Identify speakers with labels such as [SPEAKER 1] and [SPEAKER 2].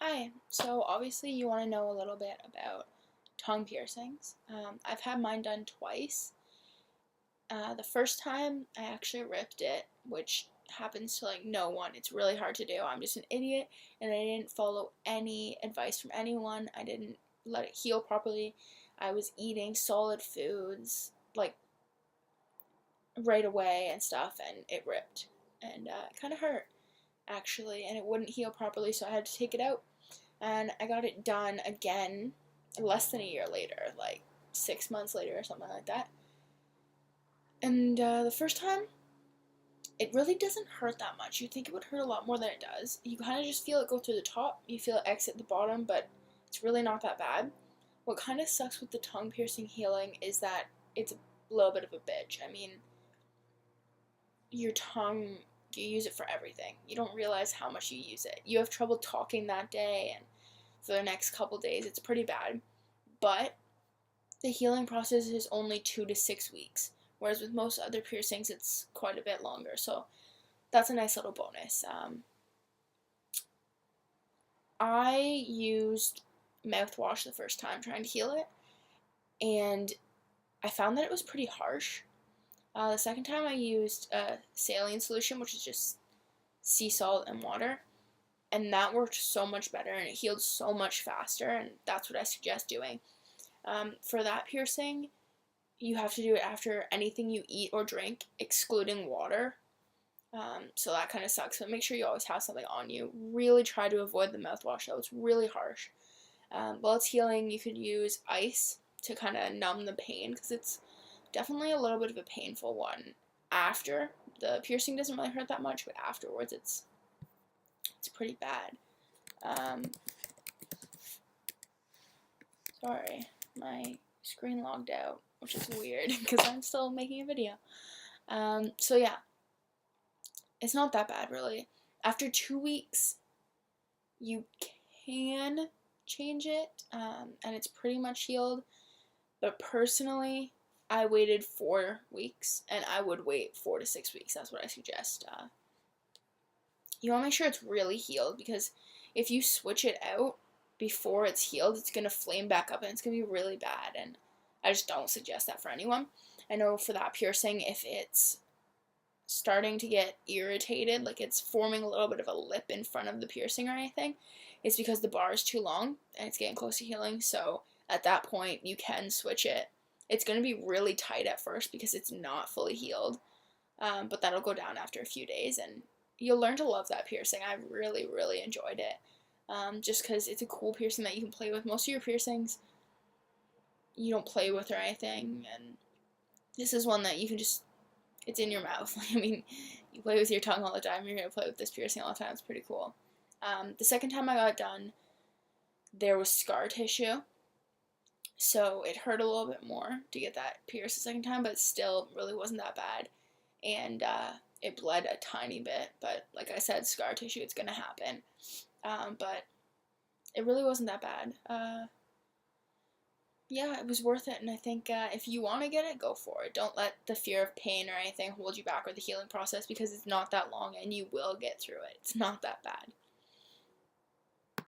[SPEAKER 1] Hi, so obviously you want to know a little bit about tongue piercings. I've had mine done twice. The first time I actually ripped it, which happens to like no one. It's really hard to do. I'm just an idiot and I didn't follow any advice from anyone. I didn't let it heal properly. I was eating solid foods like right away and stuff and it ripped. And it kind of hurt actually and it wouldn't heal properly, so I had to take it out. And I got it done again less than a year later, like 6 months later or something like that. And the first time, it really doesn't hurt that much. You'd think it would hurt a lot more than it does. You kind of just feel it go through the top, you feel it exit the bottom, but it's really not that bad. What kind of sucks with the tongue piercing healing is that it's a little bit of a bitch. I mean, your tongue, you use it for everything. You don't realize how much you use it. You have trouble talking that day, and for the next couple days, it's pretty bad. But the healing process is only 2 to 6 weeks, whereas with most other piercings, it's quite a bit longer. So that's a nice little bonus. I used mouthwash the first time trying to heal it, and I found that it was pretty harsh. The second time I used a saline solution, which is just sea salt and water, and that worked so much better and it healed so much faster, and that's what I suggest doing. For that piercing, you have to do it after anything you eat or drink, excluding water. So that kind of sucks, but make sure you always have something on you. Really try to avoid the mouthwash though, it's really harsh. While it's healing, you could use ice to kind of numb the pain, because it's definitely a little bit of a painful one. After, the piercing doesn't really hurt that much, but afterwards it's pretty bad. Sorry, my screen logged out, which is weird because I'm still making a video. So yeah, it's not that bad really. After 2 weeks, you can change it, and it's pretty much healed. But personally, I waited 4 weeks, and I would wait 4 to 6 weeks. That's what I suggest. You want to make sure it's really healed, because if you switch it out before it's healed, it's going to flame back up and it's going to be really bad, and I just don't suggest that for anyone. I know for that piercing, if it's starting to get irritated, like it's forming a little bit of a lip in front of the piercing or anything, it's because the bar is too long and it's getting close to healing. So at that point, you can switch it. It's going to be really tight at first because it's not fully healed, but that'll go down after a few days, and you'll learn to love that piercing. I really, really enjoyed it, just because it's a cool piercing that you can play with. Most of your piercings, you don't play with or anything, and this is one that you can just, it's in your mouth. I mean, you play with your tongue all the time, you're going to play with this piercing all the time. It's pretty cool. The second time I got it done, there was scar tissue, so it hurt a little bit more to get that pierced the second time, but still really wasn't that bad, and it bled a tiny bit, but like I said, scar tissue, it's going to happen, but it really wasn't that bad. Yeah, it was worth it, and I think if you want to get it, go for it. Don't let the fear of pain or anything hold you back, or the healing process, because it's not that long and you will get through it. It's not that bad.